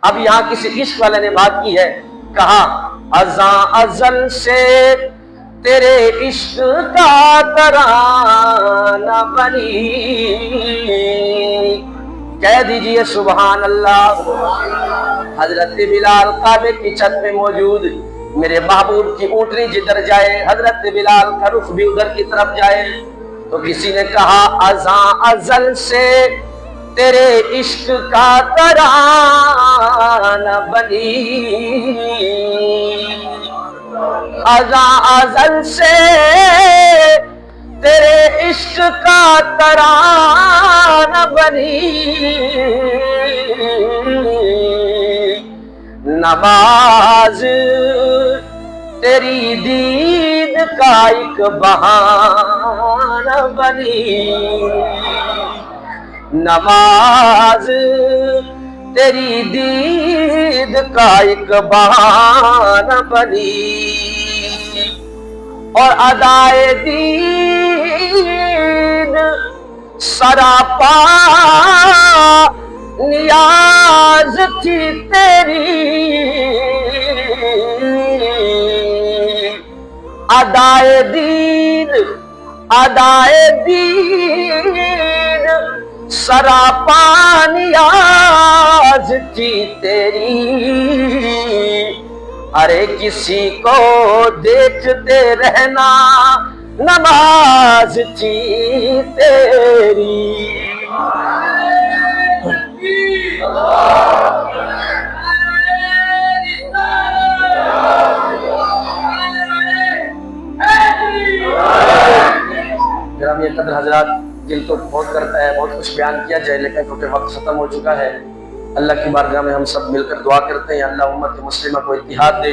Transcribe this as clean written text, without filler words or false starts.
اب یہاں کسی عشق والے نے بات کی ہے، کہا ازاں ازل سے تیرے عشق کا ترانہ بنی، کہہ دیجئے سبحان اللہ۔ حضرت بلال کعبے کی چھت میں موجود، میرے محبوب کی اونٹنی جدھر جائے حضرت بلال کا رخ بھی ادھر کی طرف جائے، تو کسی نے کہا ازاں ازل سے تیرے عشق کا ترانہ بنی، ازاں ازل سے تیرے عشق کا ترانہ بنی، نماز تیری دید کا ایک بہانہ بنی، نماز تیری دید کا ایک بہانہ بنی، اور ادائے دین سراپا نیاز تھی تیری، ادائے دین سراپا نیاز تھی تیری، ارے کسی کو دیکھتے رہنا نماز تھی تیری۔ گرامی قدر حضرات، دل تو بہت کرتا ہے بہت کچھ بیان کیا جائے، لیکن کیونکہ وقت ختم ہو چکا ہے، اللہ کی بارگاہ میں ہم سب مل کر دعا کرتے ہیں اللہ امت مسلمہ کو اتحاد دے،